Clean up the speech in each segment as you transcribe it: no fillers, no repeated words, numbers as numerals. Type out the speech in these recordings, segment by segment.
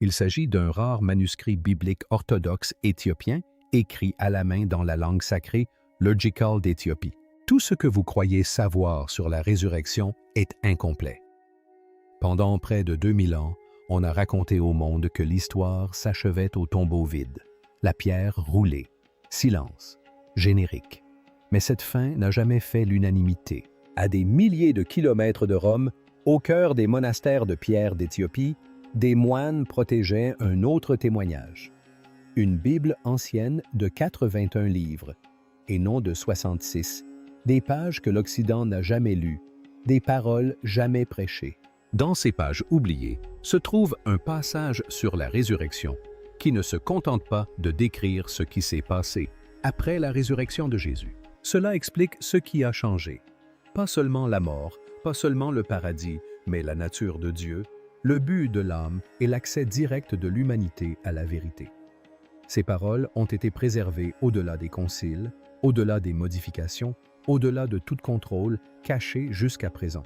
Il s'agit d'un rare manuscrit biblique orthodoxe éthiopien écrit à la main dans la langue sacrée Liturgical d'Éthiopie. Tout ce que vous croyez savoir sur la résurrection est incomplet. Pendant près de 2000 ans, on a raconté au monde que l'histoire s'achevait au tombeau vide, la pierre roulée, silence, générique. Mais cette fin n'a jamais fait l'unanimité. À des milliers de kilomètres de Rome, au cœur des monastères de pierre d'Éthiopie, des moines protégeaient un autre témoignage. Une Bible ancienne de 81 livres, et non de 66, des pages que l'Occident n'a jamais lues, des paroles jamais prêchées. Dans ces pages oubliées se trouve un passage sur la résurrection qui ne se contente pas de décrire ce qui s'est passé après la résurrection de Jésus. Cela explique ce qui a changé. Pas seulement la mort, pas seulement le paradis, mais la nature de Dieu, le but de l'âme et l'accès direct de l'humanité à la vérité. Ces paroles ont été préservées au-delà des conciles, au-delà des modifications, au-delà de tout contrôle, cachées jusqu'à présent.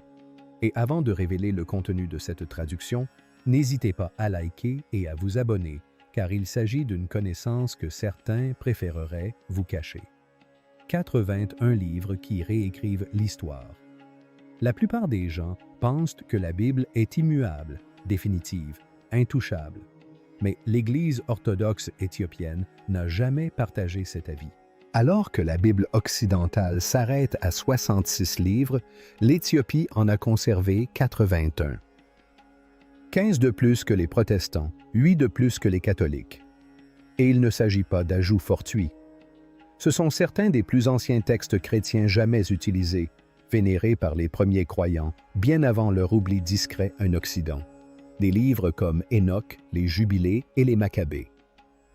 Et avant de révéler le contenu de cette traduction, n'hésitez pas à liker et à vous abonner, car il s'agit d'une connaissance que certains préféreraient vous cacher. 81 livres qui réécrivent l'histoire. La plupart des gens pensent que la Bible est immuable, définitive, intouchable. Mais l'Église orthodoxe éthiopienne n'a jamais partagé cet avis. Alors que la Bible occidentale s'arrête à 66 livres, l'Éthiopie en a conservé 81. 15 de plus que les protestants, 8 de plus que les catholiques. Et il ne s'agit pas d'ajouts fortuits. Ce sont certains des plus anciens textes chrétiens jamais utilisés, vénérés par les premiers croyants, bien avant leur oubli discret en Occident. Des livres comme Enoch, les Jubilés et les Maccabées.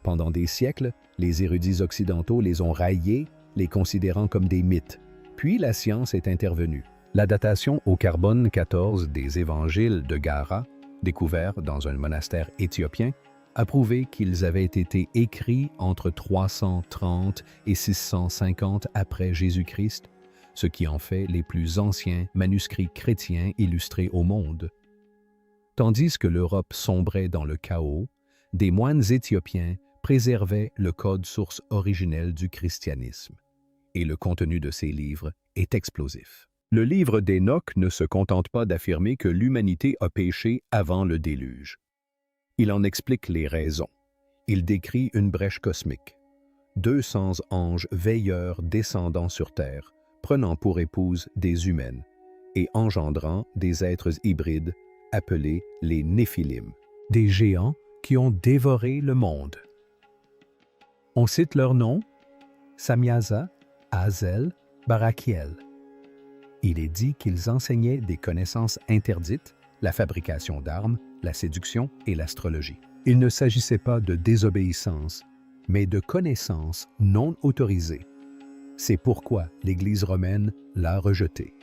Pendant des siècles, les érudits occidentaux les ont raillés, les considérant comme des mythes. Puis la science est intervenue. La datation au carbone 14 des évangiles de Gara, découverts dans un monastère éthiopien, a prouvé qu'ils avaient été écrits entre 330 et 650 après Jésus-Christ, ce qui en fait les plus anciens manuscrits chrétiens illustrés au monde. Tandis que l'Europe sombrait dans le chaos, des moines éthiopiens préservaient le code source originel du christianisme. Et le contenu de ces livres est explosif. Le livre d'Enoch ne se contente pas d'affirmer que l'humanité a péché avant le déluge. Il en explique les raisons. Il décrit une brèche cosmique. 200 anges veilleurs descendant sur terre, prenant pour épouse des humaines et engendrant des êtres hybrides appelés les Néphilim, des géants qui ont dévoré le monde. On cite leurs noms, Samyaza, Hazel, Barakiel. Il est dit qu'ils enseignaient des connaissances interdites, la fabrication d'armes, la séduction et l'astrologie. Il ne s'agissait pas de désobéissance, mais de connaissances non autorisées. C'est pourquoi l'Église romaine l'a rejeté.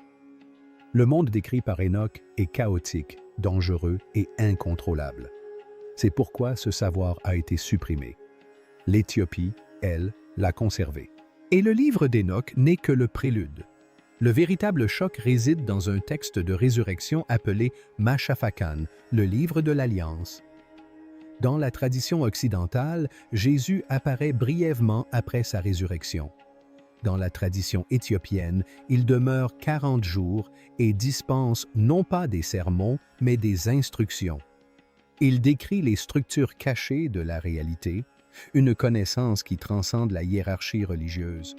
Le monde décrit par Enoch est chaotique, dangereux et incontrôlable. C'est pourquoi ce savoir a été supprimé. L'Éthiopie, elle, l'a conservé. Et le livre d'Enoch n'est que le prélude. Le véritable choc réside dans un texte de résurrection appelé Mashafakan, le livre de l'Alliance. Dans la tradition occidentale, Jésus apparaît brièvement après sa résurrection. Dans la tradition éthiopienne, il demeure 40 jours et dispense non pas des sermons, mais des instructions. Il décrit les structures cachées de la réalité, une connaissance qui transcende la hiérarchie religieuse.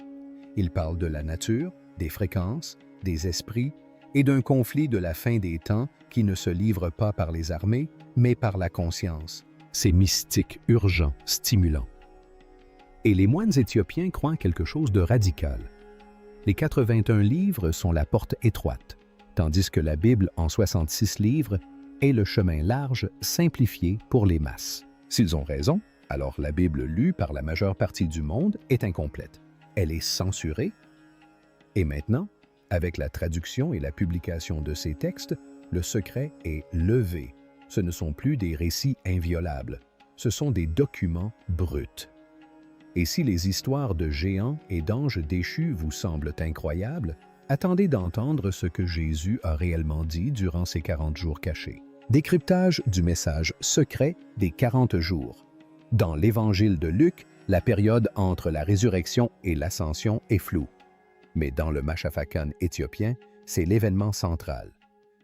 Il parle de la nature, des fréquences, des esprits et d'un conflit de la fin des temps qui ne se livre pas par les armées, mais par la conscience. C'est mystique, urgent, stimulant. Et les moines éthiopiens croient quelque chose de radical. Les 81 livres sont la porte étroite, tandis que la Bible en 66 livres est le chemin large simplifié pour les masses. S'ils ont raison, alors la Bible lue par la majeure partie du monde est incomplète. Elle est censurée. Et maintenant, avec la traduction et la publication de ces textes, le secret est levé. Ce ne sont plus des récits inviolables, ce sont des documents bruts. Et si les histoires de géants et d'anges déchus vous semblent incroyables, attendez d'entendre ce que Jésus a réellement dit durant ces 40 jours cachés. Décryptage du message secret des 40 jours. Dans l'Évangile de Luc, la période entre la résurrection et l'ascension est floue. Mais dans le Machafakan éthiopien, c'est l'événement central.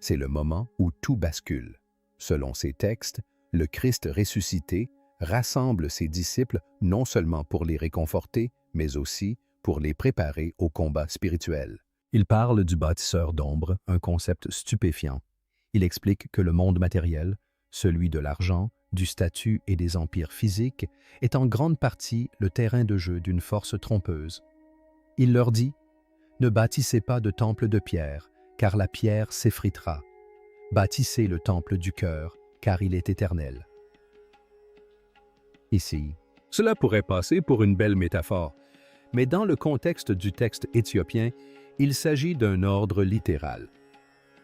C'est le moment où tout bascule. Selon ces textes, le Christ ressuscité rassemble ses disciples non seulement pour les réconforter, mais aussi pour les préparer au combat spirituel. Il parle du bâtisseur d'ombre, un concept stupéfiant. Il explique que le monde matériel, celui de l'argent, du statut et des empires physiques, est en grande partie le terrain de jeu d'une force trompeuse. Il leur dit « Ne bâtissez pas de temple de pierre, car la pierre s'effritera. Bâtissez le temple du cœur, car il est éternel. » Ici, cela pourrait passer pour une belle métaphore, mais dans le contexte du texte éthiopien, il s'agit d'un ordre littéral.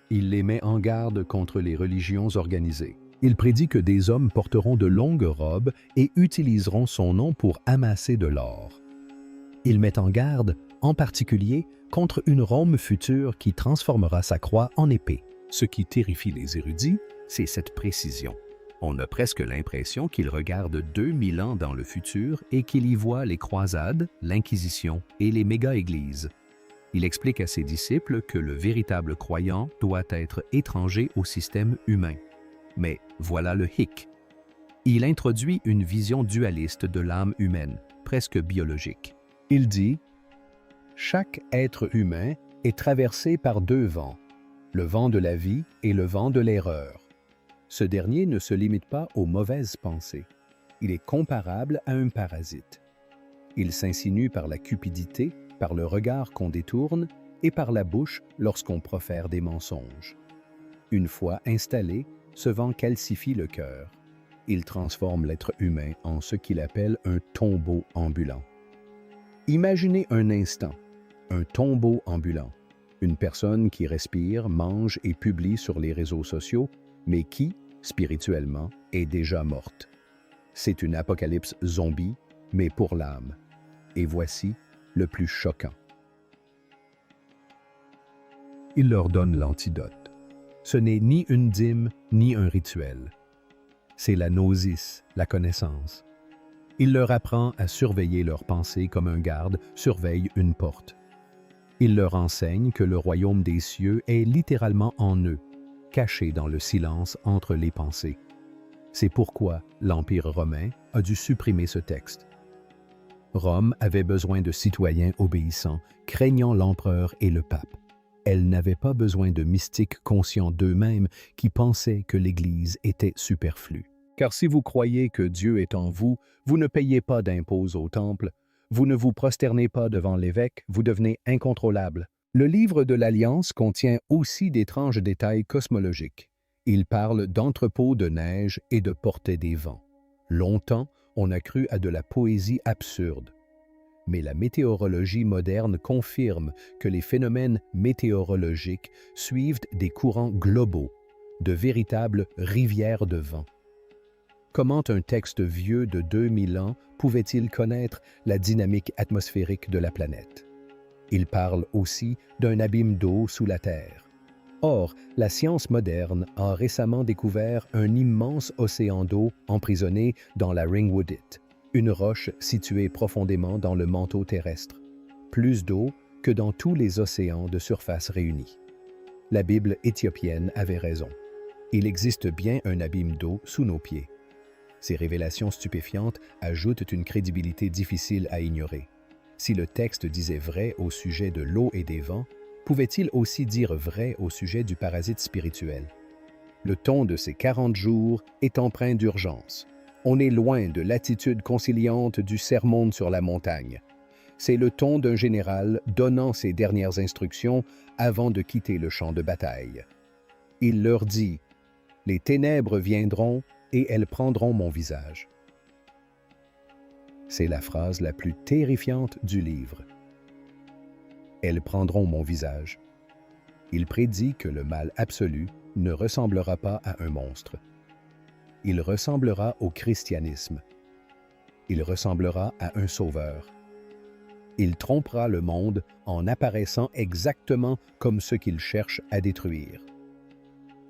Il les met en garde contre les religions organisées. Il prédit que des hommes porteront de longues robes et utiliseront son nom pour amasser de l'or. Il met en garde, en particulier, contre une Rome future qui transformera sa croix en épée. Ce qui terrifie les érudits, c'est cette précision. On a presque l'impression qu'il regarde 2000 ans dans le futur et qu'il y voit les croisades, l'Inquisition et les méga-églises. Il explique à ses disciples que le véritable croyant doit être étranger au système humain. Mais voilà le hic. Il introduit une vision dualiste de l'âme humaine, presque biologique. Il dit « Chaque être humain est traversé par deux vents, le vent de la vie et le vent de l'erreur. Ce dernier ne se limite pas aux mauvaises pensées. Il est comparable à un parasite. Il s'insinue par la cupidité, par le regard qu'on détourne et par la bouche lorsqu'on profère des mensonges. Une fois installé, ce vent calcifie le cœur. Il transforme l'être humain en ce qu'il appelle un tombeau ambulant. Imaginez un instant, un tombeau ambulant, une personne qui respire, mange et publie sur les réseaux sociaux, mais qui, spirituellement, est déjà morte. C'est une apocalypse zombie, mais pour l'âme. Et voici le plus choquant. Il leur donne l'antidote. Ce n'est ni une dîme, ni un rituel. C'est la gnosis, la connaissance. Il leur apprend à surveiller leurs pensées comme un garde surveille une porte. Il leur enseigne que le royaume des cieux est littéralement en eux, caché dans le silence entre les pensées. C'est pourquoi l'Empire romain a dû supprimer ce texte. Rome avait besoin de citoyens obéissants, craignant l'empereur et le pape. Elle n'avait pas besoin de mystiques conscients d'eux-mêmes qui pensaient que l'Église était superflue. Car si vous croyez que Dieu est en vous, vous ne payez pas d'impôts au temple, vous ne vous prosternez pas devant l'évêque, vous devenez incontrôlable. Le livre de l'Alliance contient aussi d'étranges détails cosmologiques. Il parle d'entrepôts de neige et de portée des vents. Longtemps, on a cru à de la poésie absurde. Mais la météorologie moderne confirme que les phénomènes météorologiques suivent des courants globaux, de véritables rivières de vent. Comment un texte vieux de 2000 ans pouvait-il connaître la dynamique atmosphérique de la planète? Il parle aussi d'un abîme d'eau sous la Terre. Or, la science moderne a récemment découvert un immense océan d'eau emprisonné dans la Ringwoodite, une roche située profondément dans le manteau terrestre. Plus d'eau que dans tous les océans de surface réunis. La Bible éthiopienne avait raison. Il existe bien un abîme d'eau sous nos pieds. Ces révélations stupéfiantes ajoutent une crédibilité difficile à ignorer. Si le texte disait vrai au sujet de l'eau et des vents, pouvait-il aussi dire vrai au sujet du parasite spirituel? Le ton de ces 40 jours est empreint d'urgence. On est loin de l'attitude conciliante du sermon sur la montagne. C'est le ton d'un général donnant ses dernières instructions avant de quitter le champ de bataille. Il leur dit « Les ténèbres viendront et elles prendront mon visage. » C'est la phrase la plus terrifiante du livre. Elles prendront mon visage. Il prédit que le mal absolu ne ressemblera pas à un monstre. Il ressemblera au christianisme. Il ressemblera à un sauveur. Il trompera le monde en apparaissant exactement comme ce qu'il cherche à détruire.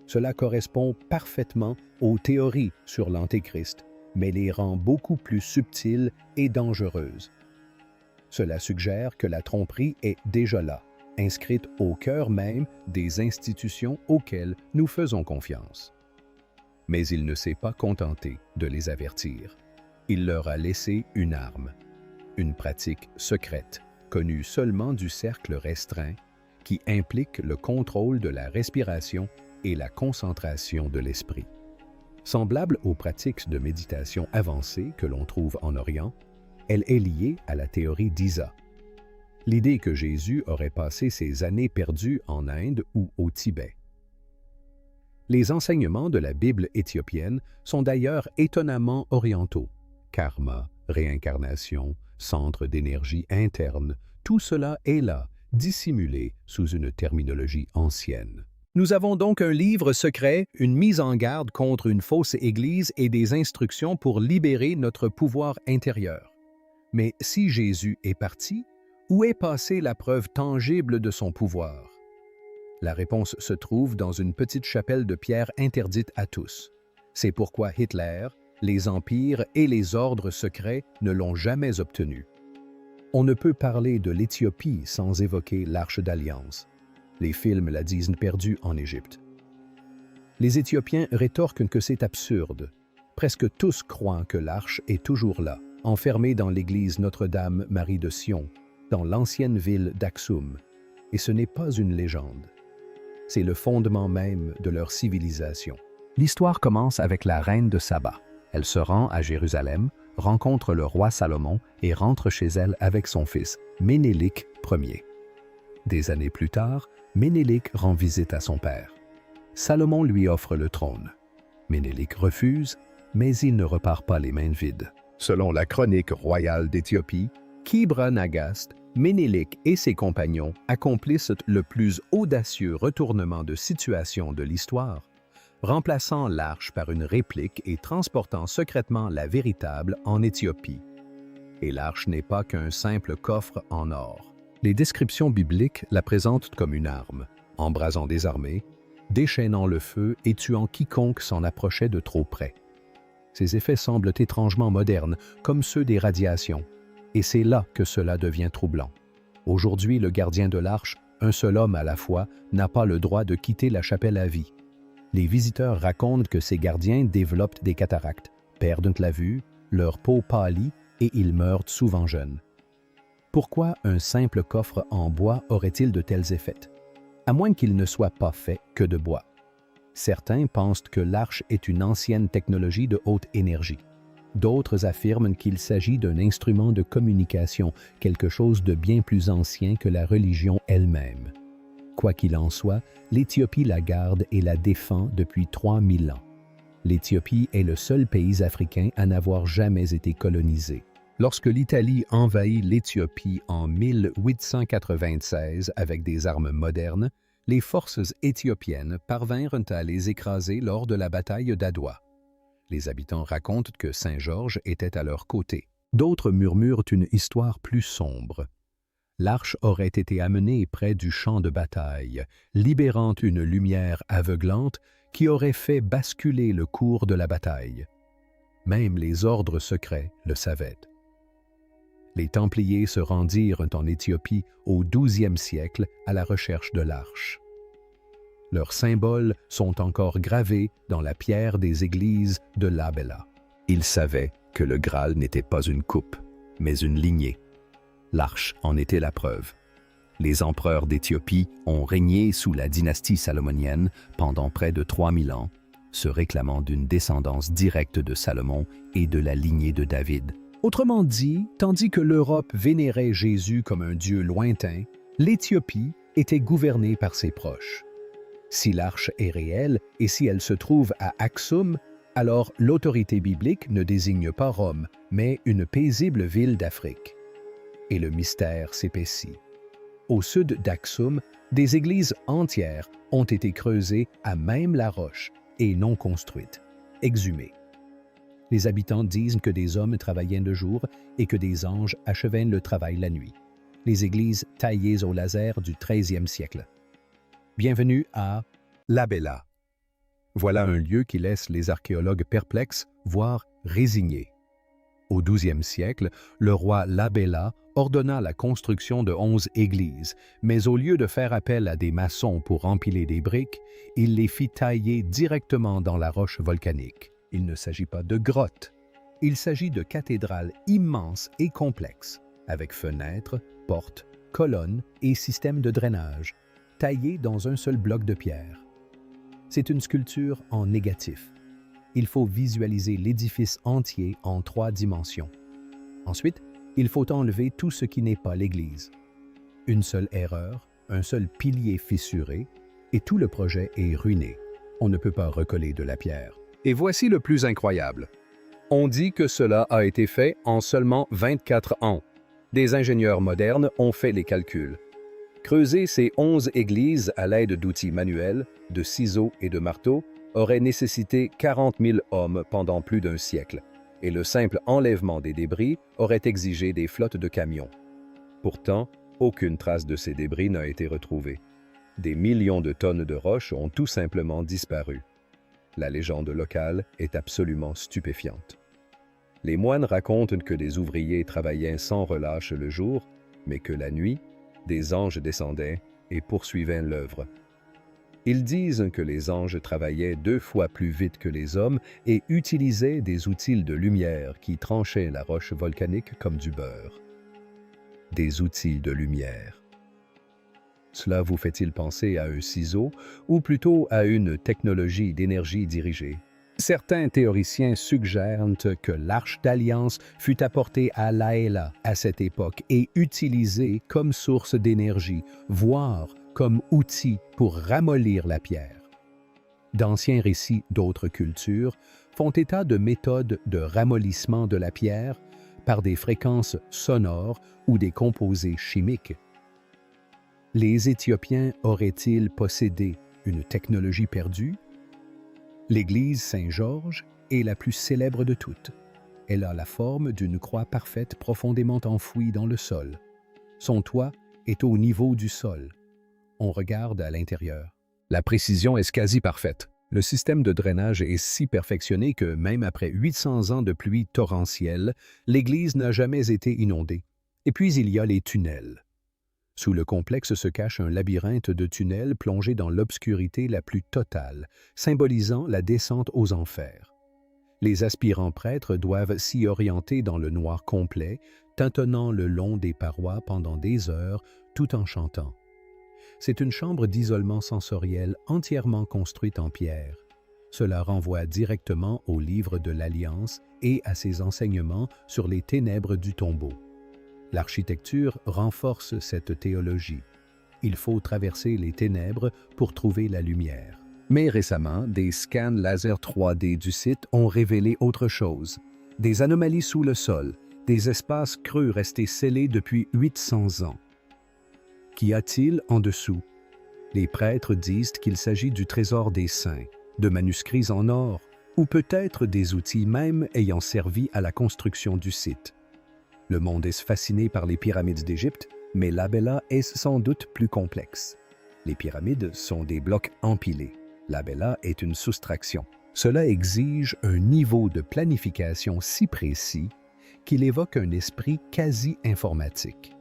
Cela correspond parfaitement aux théories sur l'Antéchrist, mais les rend beaucoup plus subtiles et dangereuses. Cela suggère que la tromperie est déjà là, inscrite au cœur même des institutions auxquelles nous faisons confiance. Mais il ne s'est pas contenté de les avertir. Il leur a laissé une arme, une pratique secrète, connue seulement du cercle restreint, qui implique le contrôle de la respiration et la concentration de l'esprit. Semblable aux pratiques de méditation avancées que l'on trouve en Orient, elle est liée à la théorie d'Isa. L'idée que Jésus aurait passé ses années perdues en Inde ou au Tibet. Les enseignements de la Bible éthiopienne sont d'ailleurs étonnamment orientaux. Karma, réincarnation, centre d'énergie interne, tout cela est là, dissimulé sous une terminologie ancienne. Nous avons donc un livre secret, une mise en garde contre une fausse Église et des instructions pour libérer notre pouvoir intérieur. Mais si Jésus est parti, où est passée la preuve tangible de son pouvoir? La réponse se trouve dans une petite chapelle de pierre interdite à tous. C'est pourquoi Hitler, les empires et les ordres secrets ne l'ont jamais obtenu. On ne peut parler de l'Éthiopie sans évoquer l'Arche d'Alliance. Les films la disent perdue en Égypte. Les Éthiopiens rétorquent que c'est absurde. Presque tous croient que l'Arche est toujours là, enfermée dans l'église Notre-Dame-Marie de Sion, dans l'ancienne ville d'Aksum. Et ce n'est pas une légende. C'est le fondement même de leur civilisation. L'histoire commence avec la reine de Saba. Elle se rend à Jérusalem, rencontre le roi Salomon et rentre chez elle avec son fils, Ménélik Ier. Des années plus tard, Ménélik rend visite à son père. Salomon lui offre le trône. Ménélik refuse, mais il ne repart pas les mains vides. Selon la chronique royale d'Éthiopie, Kibra Nagast, Ménélik et ses compagnons accomplissent le plus audacieux retournement de situation de l'histoire, remplaçant l'arche par une réplique et transportant secrètement la véritable en Éthiopie. Et l'arche n'est pas qu'un simple coffre en or. Les descriptions bibliques la présentent comme une arme, embrasant des armées, déchaînant le feu et tuant quiconque s'en approchait de trop près. Ces effets semblent étrangement modernes, comme ceux des radiations, et c'est là que cela devient troublant. Aujourd'hui, le gardien de l'arche, un seul homme à la fois, n'a pas le droit de quitter la chapelle à vie. Les visiteurs racontent que ces gardiens développent des cataractes, perdent la vue, leur peau pâlit et ils meurent souvent jeunes. Pourquoi un simple coffre en bois aurait-il de tels effets? À moins qu'il ne soit pas fait que de bois. Certains pensent que l'arche est une ancienne technologie de haute énergie. D'autres affirment qu'il s'agit d'un instrument de communication, quelque chose de bien plus ancien que la religion elle-même. Quoi qu'il en soit, l'Éthiopie la garde et la défend depuis 3000 ans. L'Éthiopie est le seul pays africain à n'avoir jamais été colonisé. Lorsque l'Italie envahit l'Éthiopie en 1896 avec des armes modernes, les forces éthiopiennes parvinrent à les écraser lors de la bataille d'Adwa. Les habitants racontent que Saint-Georges était à leur côté. D'autres murmurent une histoire plus sombre. L'arche aurait été amenée près du champ de bataille, libérant une lumière aveuglante qui aurait fait basculer le cours de la bataille. Même les ordres secrets le savaient. Les Templiers se rendirent en Éthiopie au XIIe siècle à la recherche de l'arche. Leurs symboles sont encore gravés dans la pierre des églises de Labella. Ils savaient que le Graal n'était pas une coupe, mais une lignée. L'arche en était la preuve. Les empereurs d'Éthiopie ont régné sous la dynastie salomonienne pendant près de 3000 ans, se réclamant d'une descendance directe de Salomon et de la lignée de David. Autrement dit, tandis que l'Europe vénérait Jésus comme un dieu lointain, l'Éthiopie était gouvernée par ses proches. Si l'arche est réelle et si elle se trouve à Aksum, alors l'autorité biblique ne désigne pas Rome, mais une paisible ville d'Afrique. Et le mystère s'épaissit. Au sud d'Aksum, des églises entières ont été creusées à même la roche et non construites, exhumées. Les habitants disent que des hommes travaillaient le jour et que des anges achevaient le travail la nuit. Les églises taillées au laser du XIIIe siècle. Bienvenue à Labella. Voilà un lieu qui laisse les archéologues perplexes, voire résignés. Au XIIe siècle, le roi Labella ordonna la construction de 11 églises, mais au lieu de faire appel à des maçons pour empiler des briques, il les fit tailler directement dans la roche volcanique. Il ne s'agit pas de grottes, il s'agit de cathédrales immenses et complexes, avec fenêtres, portes, colonnes et systèmes de drainage, taillées dans un seul bloc de pierre. C'est une sculpture en négatif. Il faut visualiser l'édifice entier en 3 dimensions. Ensuite, il faut enlever tout ce qui n'est pas l'église. Une seule erreur, un seul pilier fissuré, et tout le projet est ruiné. On ne peut pas recoller de la pierre. Et voici le plus incroyable. On dit que cela a été fait en seulement 24 ans. Des ingénieurs modernes ont fait les calculs. Creuser ces 11 églises à l'aide d'outils manuels, de ciseaux et de marteaux aurait nécessité 40 000 hommes pendant plus d'un siècle, et le simple enlèvement des débris aurait exigé des flottes de camions. Pourtant, aucune trace de ces débris n'a été retrouvée. Des millions de tonnes de roches ont tout simplement disparu. La légende locale est absolument stupéfiante. Les moines racontent que des ouvriers travaillaient sans relâche le jour, mais que la nuit, des anges descendaient et poursuivaient l'œuvre. Ils disent que les anges travaillaient 2 fois plus vite que les hommes et utilisaient des outils de lumière qui tranchaient la roche volcanique comme du beurre. Des outils de lumière. Cela vous fait-il penser à un ciseau ou plutôt à une technologie d'énergie dirigée? Certains théoriciens suggèrent que l'Arche d'Alliance fut apportée à Laëla à cette époque et utilisée comme source d'énergie, voire comme outil pour ramollir la pierre. D'anciens récits d'autres cultures font état de méthodes de ramollissement de la pierre par des fréquences sonores ou des composés chimiques. Les Éthiopiens auraient-ils possédé une technologie perdue? L'église Saint-Georges est la plus célèbre de toutes. Elle a la forme d'une croix parfaite profondément enfouie dans le sol. Son toit est au niveau du sol. On regarde à l'intérieur. La précision est quasi parfaite. Le système de drainage est si perfectionné que même après 800 ans de pluie torrentielle, l'église n'a jamais été inondée. Et puis il y a les tunnels. Sous le complexe se cache un labyrinthe de tunnels plongés dans l'obscurité la plus totale, symbolisant la descente aux enfers. Les aspirants prêtres doivent s'y orienter dans le noir complet, tâtonnant le long des parois pendant des heures, tout en chantant. C'est une chambre d'isolement sensoriel entièrement construite en pierre. Cela renvoie directement au livre de l'Alliance et à ses enseignements sur les ténèbres du tombeau. L'architecture renforce cette théologie. Il faut traverser les ténèbres pour trouver la lumière. Mais récemment, des scans laser 3D du site ont révélé autre chose. Des anomalies sous le sol, des espaces creux restés scellés depuis 800 ans. Qu'y a-t-il en dessous? Les prêtres disent qu'il s'agit du trésor des saints, de manuscrits en or, ou peut-être des outils même ayant servi à la construction du site. Le monde est fasciné par les pyramides d'Égypte, mais Labella est sans doute plus complexe. Les pyramides sont des blocs empilés. Labella est une soustraction. Cela exige un niveau de planification si précis qu'il évoque un esprit quasi informatique.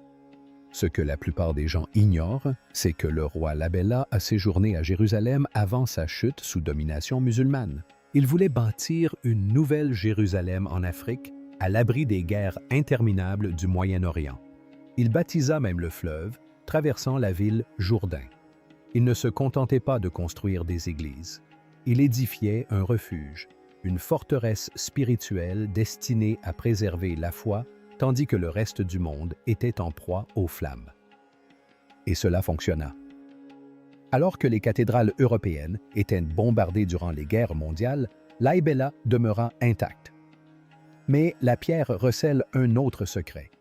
Ce que la plupart des gens ignorent, c'est que le roi Labella a séjourné à Jérusalem avant sa chute sous domination musulmane. Il voulait bâtir une nouvelle Jérusalem en Afrique, à l'abri des guerres interminables du Moyen-Orient. Il baptisa même le fleuve, traversant la ville Jourdain. Il ne se contentait pas de construire des églises. Il édifiait un refuge, une forteresse spirituelle destinée à préserver la foi, tandis que le reste du monde était en proie aux flammes. Et cela fonctionna. Alors que les cathédrales européennes étaient bombardées durant les guerres mondiales, Laïbéla demeura intacte. Mais la pierre recèle un autre secret.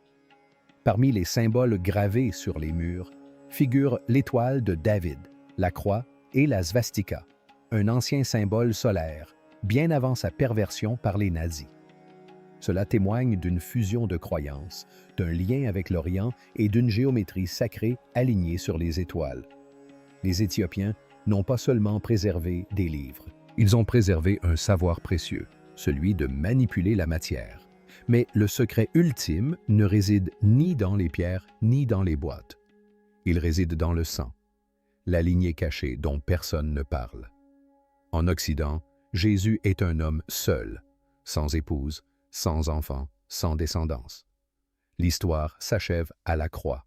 Parmi les symboles gravés sur les murs figurent l'étoile de David, la croix et la svastika, un ancien symbole solaire, bien avant sa perversion par les nazis. Cela témoigne d'une fusion de croyances, d'un lien avec l'Orient et d'une géométrie sacrée alignée sur les étoiles. Les Éthiopiens n'ont pas seulement préservé des livres, Ils ont préservé un savoir précieux, celui de manipuler la matière. Mais le secret ultime ne réside ni dans les pierres ni dans les boîtes. Il réside dans le sang, la lignée cachée dont personne ne parle. En Occident, Jésus est un homme seul, sans épouse, sans enfant, sans descendance. L'histoire s'achève à la croix.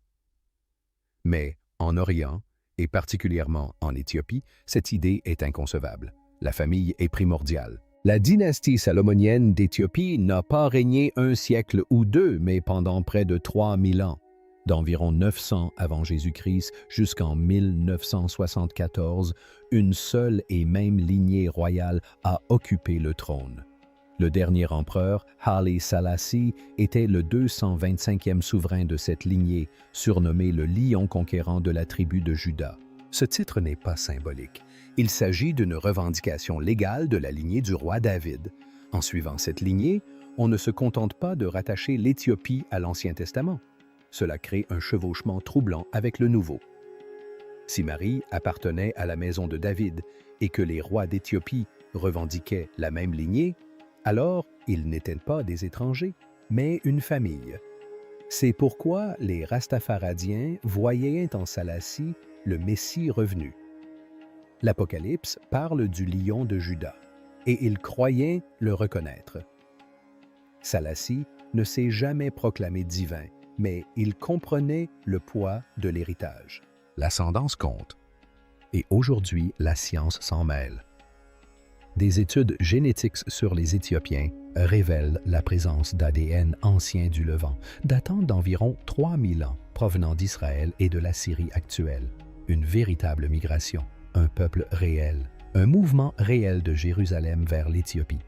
Mais en Orient, et particulièrement en Éthiopie, cette idée est inconcevable. La famille est primordiale. La dynastie salomonienne d'Éthiopie n'a pas régné un siècle ou deux, mais pendant près de 3000 ans, d'environ 900 avant Jésus-Christ jusqu'en 1974, une seule et même lignée royale a occupé le trône. Le dernier empereur, Haile Selassie, était le 225e souverain de cette lignée, surnommé le lion conquérant de la tribu de Juda. Ce titre n'est pas symbolique. Il s'agit d'une revendication légale de la lignée du roi David. En suivant cette lignée, on ne se contente pas de rattacher l'Éthiopie à l'Ancien Testament. Cela crée un chevauchement troublant avec le Nouveau. Si Marie appartenait à la maison de David et que les rois d'Éthiopie revendiquaient la même lignée, alors ils n'étaient pas des étrangers, mais une famille. C'est pourquoi les Rastafaradiens voyaient en Selassie le Messie revenu. L'Apocalypse parle du lion de Juda, et ils croyaient le reconnaître. Selassie ne s'est jamais proclamé divin, mais il comprenait le poids de l'héritage. L'ascendance compte, et aujourd'hui la science s'en mêle. Des études génétiques sur les Éthiopiens révèlent la présence d'ADN ancien du Levant, datant d'environ 3000 ans, provenant d'Israël et de la Syrie actuelle. Une véritable migration, un peuple réel, un mouvement réel de Jérusalem vers l'Éthiopie.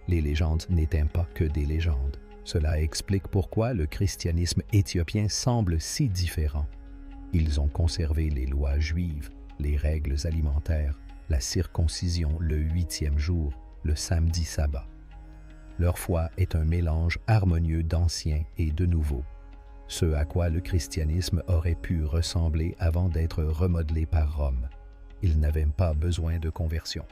Les légendes n'étaient pas que des légendes. Cela explique pourquoi le christianisme éthiopien semble si différent. Ils ont conservé les lois juives, les règles alimentaires, la circoncision le 8e jour, le samedi sabbat. Leur foi est un mélange harmonieux d'ancien et de nouveau, ce à quoi le christianisme aurait pu ressembler avant d'être remodelé par Rome. Ils n'avaient pas besoin de conversion.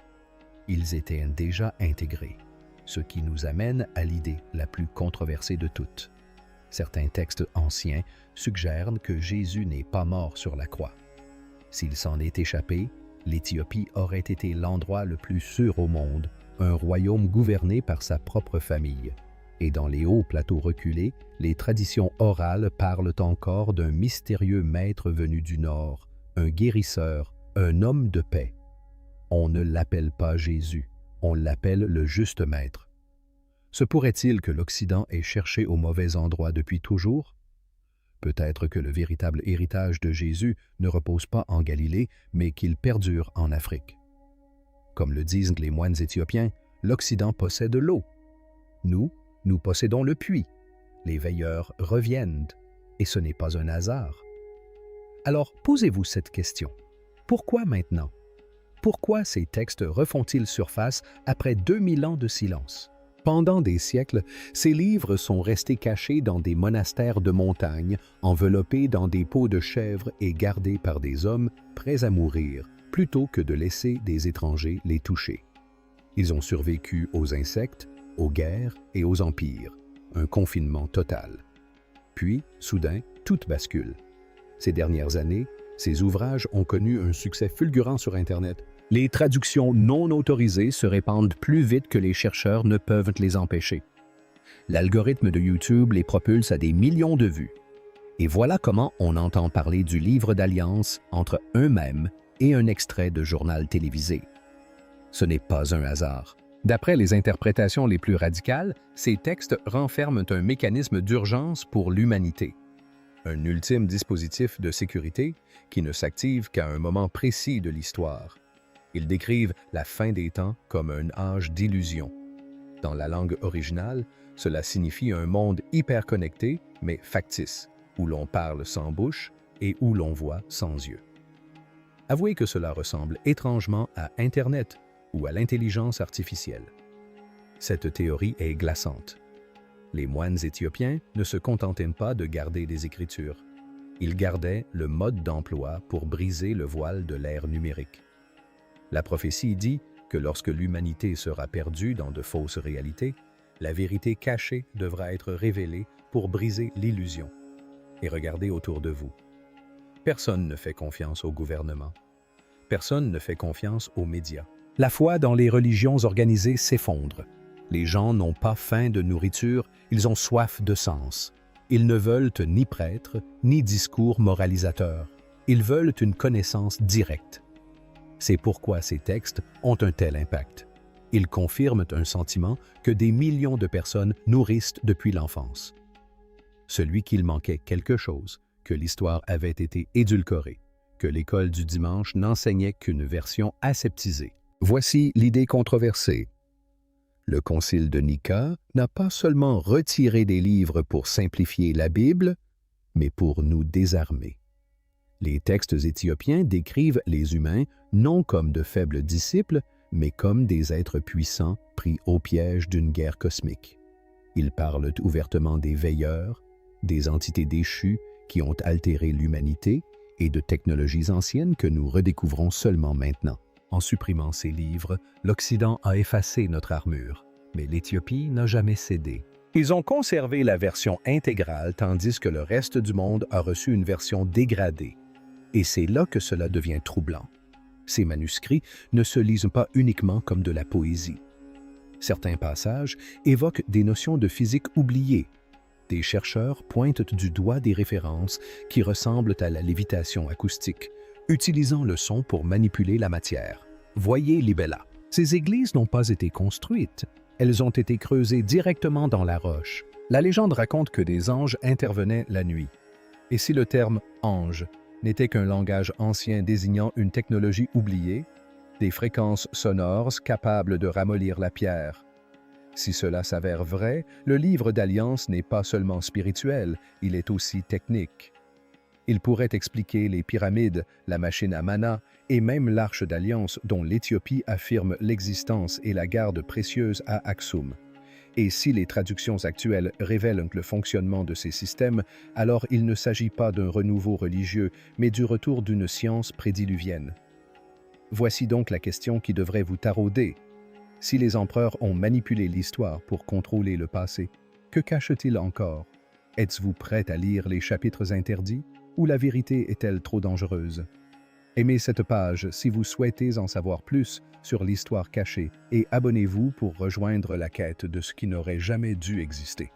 Ils étaient déjà intégrés, ce qui nous amène à l'idée la plus controversée de toutes. Certains textes anciens suggèrent que Jésus n'est pas mort sur la croix. S'il s'en est échappé, l'Éthiopie aurait été l'endroit le plus sûr au monde, un royaume gouverné par sa propre famille. Et dans les hauts plateaux reculés, les traditions orales parlent encore d'un mystérieux maître venu du nord, un guérisseur, un homme de paix. On ne l'appelle pas Jésus, on l'appelle le juste maître. Se pourrait-il que l'Occident ait cherché au mauvais endroit depuis toujours? Peut-être que le véritable héritage de Jésus ne repose pas en Galilée, mais qu'il perdure en Afrique. Comme le disent les moines éthiopiens, l'Occident possède l'eau. Nous possédons le puits. Les veilleurs reviennent, et ce n'est pas un hasard. Alors, posez-vous cette question. Pourquoi maintenant? Pourquoi ces textes refont-ils surface après 2000 ans de silence? Pendant des siècles, ces livres sont restés cachés dans des monastères de montagne, enveloppés dans des peaux de chèvre et gardés par des hommes prêts à mourir, plutôt que de laisser des étrangers les toucher. Ils ont survécu aux insectes, aux guerres et aux empires, un confinement total. Puis, soudain, tout bascule. Ces dernières années, ces ouvrages ont connu un succès fulgurant sur Internet. Les traductions non autorisées se répandent plus vite que les chercheurs ne peuvent les empêcher. L'algorithme de YouTube les propulse à des millions de vues. Et voilà comment on entend parler du livre d'alliance entre un mème et un extrait de journal télévisé. Ce n'est pas un hasard. D'après les interprétations les plus radicales, ces textes renferment un mécanisme d'urgence pour l'humanité. Un ultime dispositif de sécurité qui ne s'active qu'à un moment précis de l'histoire. Ils décrivent la fin des temps comme un âge d'illusion. Dans la langue originale, cela signifie un monde hyper connecté, mais factice, où l'on parle sans bouche et où l'on voit sans yeux. Avouez que cela ressemble étrangement à Internet ou à l'intelligence artificielle. Cette théorie est glaçante. Les moines éthiopiens ne se contentaient pas de garder des écritures. Ils gardaient le mode d'emploi pour briser le voile de l'ère numérique. La prophétie dit que lorsque l'humanité sera perdue dans de fausses réalités, la vérité cachée devra être révélée pour briser l'illusion. Et regardez autour de vous. Personne ne fait confiance au gouvernement. Personne ne fait confiance aux médias. La foi dans les religions organisées s'effondre. Les gens n'ont pas faim de nourriture, ils ont soif de sens. Ils ne veulent ni prêtres, ni discours moralisateurs. Ils veulent une connaissance directe. C'est pourquoi ces textes ont un tel impact. Ils confirment un sentiment que des millions de personnes nourrissent depuis l'enfance. Celui qu'il manquait quelque chose, que l'histoire avait été édulcorée, que l'école du dimanche n'enseignait qu'une version aseptisée. Voici l'idée controversée. Le Concile de Nica n'a pas seulement retiré des livres pour simplifier la Bible, mais pour nous désarmer. Les textes éthiopiens décrivent les humains non comme de faibles disciples, mais comme des êtres puissants pris au piège d'une guerre cosmique. Ils parlent ouvertement des veilleurs, des entités déchues qui ont altéré l'humanité et de technologies anciennes que nous redécouvrons seulement maintenant. En supprimant ces livres, l'Occident a effacé notre armure, mais l'Éthiopie n'a jamais cédé. Ils ont conservé la version intégrale tandis que le reste du monde a reçu une version dégradée. Et c'est là que cela devient troublant. Ces manuscrits ne se lisent pas uniquement comme de la poésie. Certains passages évoquent des notions de physique oubliées. Des chercheurs pointent du doigt des références qui ressemblent à la lévitation acoustique, utilisant le son pour manipuler la matière. Voyez Libella. Ces églises n'ont pas été construites. Elles ont été creusées directement dans la roche. La légende raconte que des anges intervenaient la nuit. Et si le terme « ange » n'était qu'un langage ancien désignant une technologie oubliée, des fréquences sonores capables de ramollir la pierre. Si cela s'avère vrai, le livre d'Alliance n'est pas seulement spirituel, il est aussi technique. Il pourrait expliquer les pyramides, la machine à mana et même l'Arche d'Alliance dont l'Éthiopie affirme l'existence et la garde précieuse à Aksum. Et si les traductions actuelles révèlent le fonctionnement de ces systèmes, alors il ne s'agit pas d'un renouveau religieux, mais du retour d'une science prédiluvienne. Voici donc la question qui devrait vous tarauder. Si les empereurs ont manipulé l'histoire pour contrôler le passé, que cachent-ils encore? Êtes-vous prêt à lire les chapitres interdits, ou la vérité est-elle trop dangereuse? Aimez cette page si vous souhaitez en savoir plus sur l'histoire cachée et abonnez-vous pour rejoindre la quête de ce qui n'aurait jamais dû exister.